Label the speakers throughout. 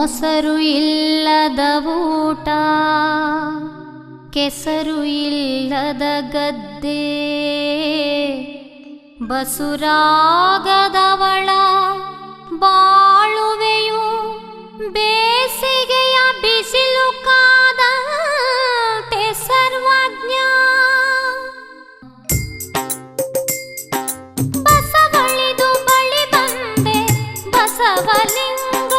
Speaker 1: ಮೊಸರು ಇಲ್ಲದ ಊಟ, ಕೆಸರು ಇಲ್ಲದ ಗದ್ದೆ, ಬಸುರಾಗದವಳ ಬಾಳುವೆಯು ಬೇಸಿಗೆಯ ಬಿಸಿಲು ಕಾದಂತೆ ಸರ್ವಜ್ಞ. ಬಸವಳಿದು ಬಳಿ ಬಂದೆ ಬಸವಲಿಂಗ,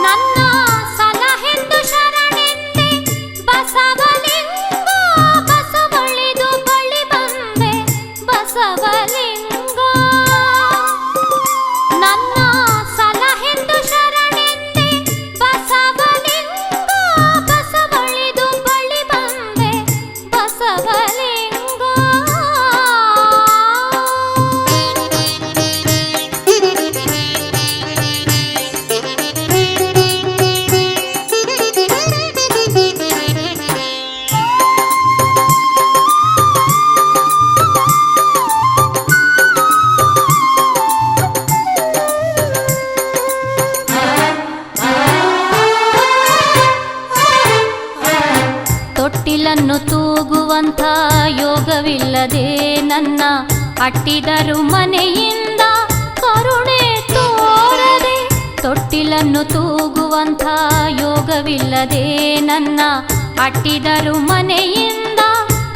Speaker 1: ನನ್ನ ಸಲಹೆಂದು ಶರಣೆಂದೆ ಬಸವಲಿಂಗ. ಬಸವಳಿದು ಬಳಿ ಬಂದೆ ಬಸವಲಿಂಗ, ನನ್ನ ಸಲಹೆಂದು ಶರಣೆಂದೆ ಬಸವಲಿಂಗ. ಬಸವಳಿದು ಬಳಿ ಬಂದೆ ಬಸವಲಿಂಗ. ತೊಟ್ಟಿಲನ್ನು ತೂಗುವಂಥ ಯೋಗವಿಲ್ಲದೆ ನನ್ನ ಅಟ್ಟಿದರು ಮನೆಯಿಂದ ಕರುಣೆ ತೋರದೆ. ತೊಟ್ಟಿಲನ್ನು ತೂಗುವಂಥ ಯೋಗವಿಲ್ಲದೆ ನನ್ನ ಅಟ್ಟಿದರು ಮನೆಯಿಂದ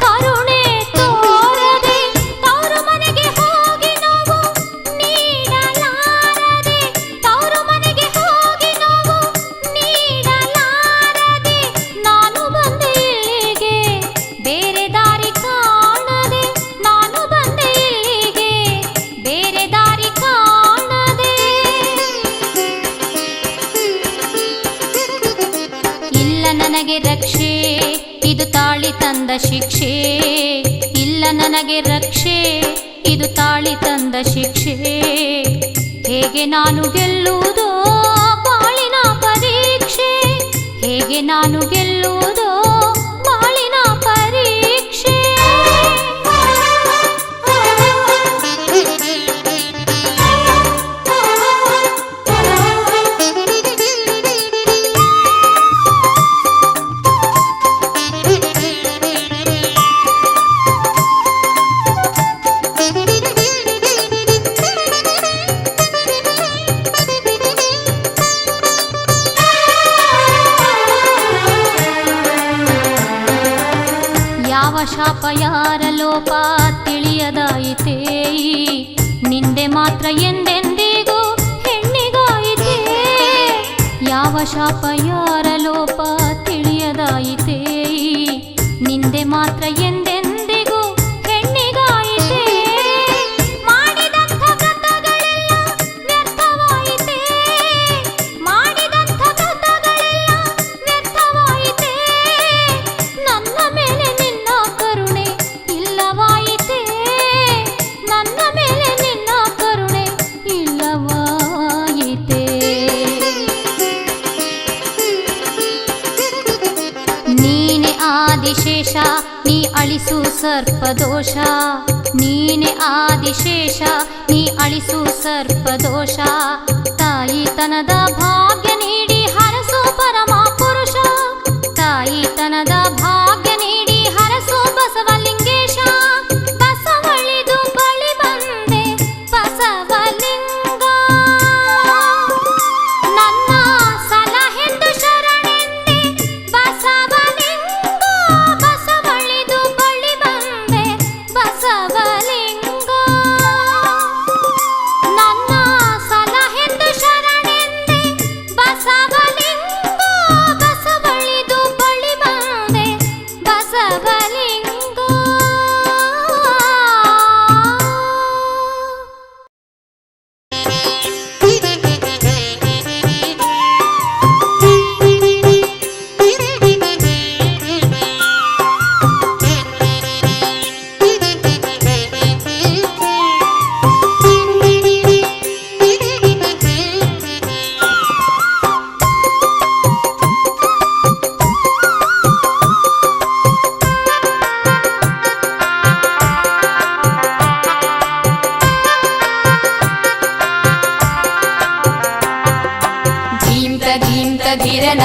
Speaker 1: ಕರುಣೆ ತೋರದೆ. ತವರು ಮನೆಗೆ ಹೋಗಿ ನೋವು ನೀಡಲಾರದೆ, ತವರು ಮನೆಗೆ ಹೋಗಿ ನೋವು ನೀಡಲಾರದೆ. ನಾನು ಬಂದೆ ಇಲ್ಲಿಗೆ ಬೇರೆ ದಾರಿ ಕಾಣದೆ, ನಾನು ಬಂದೆ ಇಲ್ಲಿಗೆ ಬೇರೆ ದಾರಿ ಕಾಣದೆ. ಇಲ್ಲ ನನಗೆ ರಕ್ಷೆ, ಇದು ತಾಳಿ ತಂದ ಶಿಕ್ಷೆ. ಇಲ್ಲ ನನಗೆ ರಕ್ಷೆ, ಇದು ತಾಳಿ ತಂದ ಶಿಕ್ಷೆ. ಹೇಗೆ ನಾನು ಗೆಲ್ಲುವುದೋ ಬಾಳಿನ ಪರೀಕ್ಷೆ, ಹೇಗೆ ನಾನು ಗೆಲ್ಲುವುದೋ ಬಾಳಿನ ಪರೀಕ್ಷೆ. ಯಾವ ಶಾಪ ಯಾರ ಲೋಪ ತಿಳಿಯದಾಯಿತೇ, ನಿಂದೆ ಮಾತ್ರ ಎಂದೆಂದಿಗೂ ಹೆಣ್ಣಿಗಾಯಿತೇ. ಯಾವ ಶಾಪ ಯಾರ ಲೋಪ ತಿಳಿಯದಾಯಿತೇ, ನಿಂದೆ ಮಾತ್ರ ಎಂದೆಂದಿಗೂ ಹೆಣ್ಣಿಗಾಯಿತೇ. ಮಾಡಿದಂಥ ವ್ರತಗಳೆಲ್ಲ ವ್ಯರ್ಥವಾಯಿತೇ, ಮಾಡಿದಂಥ ವ್ರತಗಳೆಲ್ಲ ವ್ಯರ್ಥವಾಯಿತೇ. ನನ್ನ ಮೇಲೆ ನಿನ್ನ ಕರುಣೆ ಇಲ್ಲವಾಯಿತೇ, ನನ್ನ ಮೇಲೆ ನಿನ್ನ ಕರುಣೆ ಇಲ್ಲವಾಯಿತೇ. ನೀನೆ ಆದಿಶೇಷ, ನೀ ಅಳಿಸು ಸರ್ಪದೋಷ. ನೀನೆ ಆದಿಶೇಷ, ನೀ ಅಳಿಸು ಸರ್ಪದೋಷ. ತಾಯಿತನದ ಭಾಗ್ಯ ನೀಡಿ ಹರಸು ಪರಮ ಪುರುಷ, ತಾಯಿತನದ ಭಾಗ್ಯ ನೀಡಿ ಹರಸು ಬಸವಲಿಂಗೇಶ. ಬಸವಳಿದು ಬಳಿ ಬಂದೆ ಬಸವಲಿಂಗ, ನನ್ನ ಸಲಹೆಂದು ಶರಣೆಂದೆ ಬಸವಲಿಂಗ. ಬಸವಳಿದು ಬಳಿ ಬಂದೆ ಬಸವಲಿಂಗ, ನನ್ನ ಸಲಹೆಂದು ಶರಣೆಂದೆ ಬಸವಲಿಂಗ.
Speaker 2: ಧೀಂತ ಧೀರನ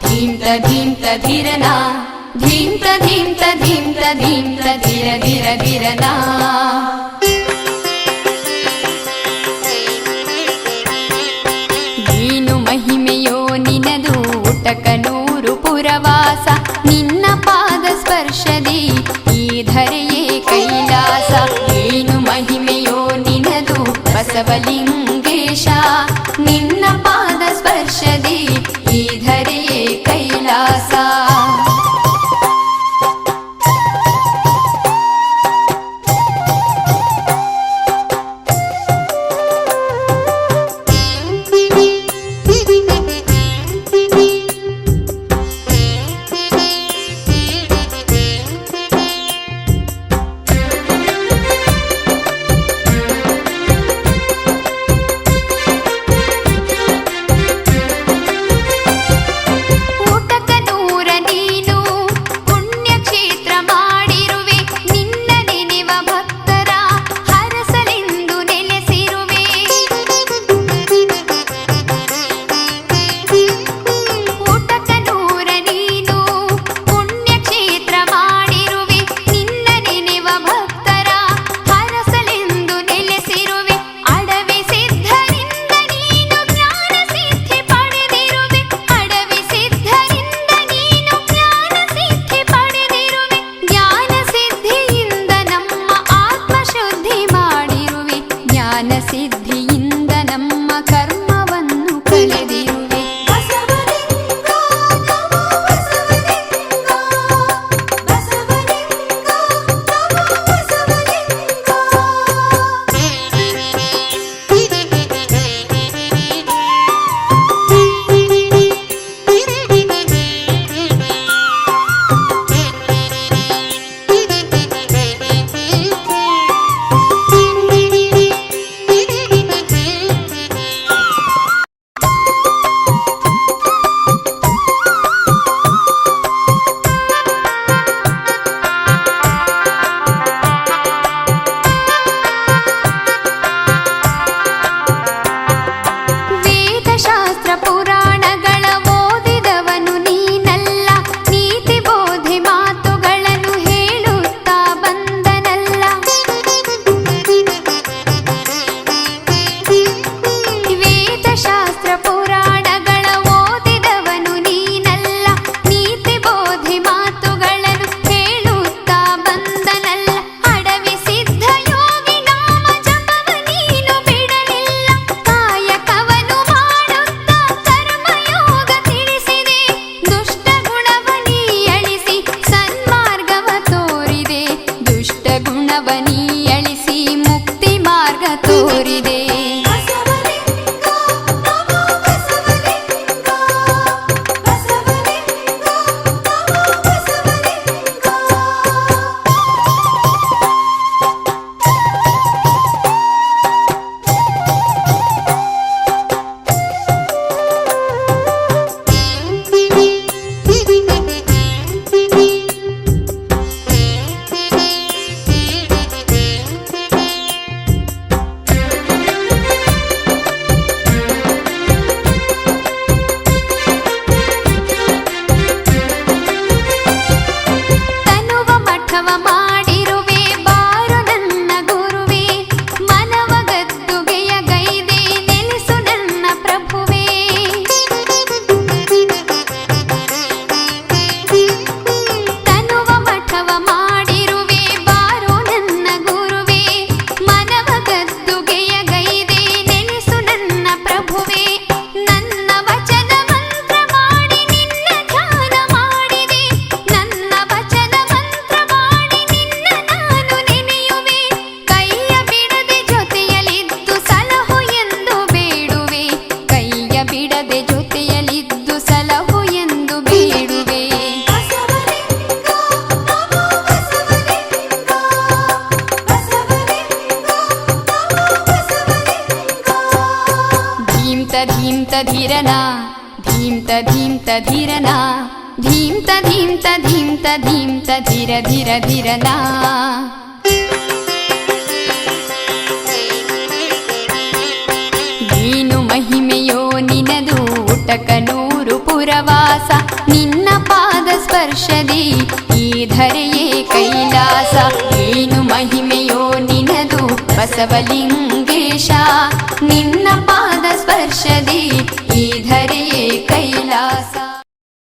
Speaker 2: ಧೀಂತ ಧೀಂತ ಧೀರನ ಧೀಂತ ಧೀಂತ ಧೀಂತ ಧೀಂತ ಧೀರ ಧೀರ ಧೀರನ. ನೀನು ಮಹಿಮೆಯೋ ನಿನದು ಊಟಕನೂರು ಪುರವಾಸ, ನಿನ್ನ ಪಾದ ಸ್ಪರ್ಶದಿ ಈ ಧರೆಯೇ ಕೈಲಾಸ. ನೀನು ಮಹಿಮೆಯೋ ನಿನದು ಬಸವಲಿಂಗೇಶ, ನಿನ್ನ ಪಾದ ಸ್ಪರ್ಶದಿ ಈ ಧರೆಯೇ ಕೈಲಾಸ. ಸಿದ್ಧಿಯಿಂದ ನಮ್ಮ ಕರ್ಮವನ್ನು ಕಳೆದಿರುವೆ. ಧೀಂತ ಧೀರನ ಧೀಂತ ಧೀಂತ ಧೀರನ ಧೀಂತ ಧೀಂತ ಧೀಂತ ಧೀಂತ ಧೀರ ಧೀರ ಧೀರನ. ನೀನು ಮಹಿಮೆಯೋ ನಿನದು ಊಟಕ ದೂರವಾಸ ನಿನ್ನ ಪಾದ ಸ್ಪರ್ಶದಿ ಈ ಧರೆಯೇ ಕೈಲಾಸ ಏನು ಮಹಿಮೆಯೋ ನಿನದು ಬಸವಲಿಂಗೇಶ ನಿನ್ನ ಪಾದ ಸ್ಪರ್ಶದಿ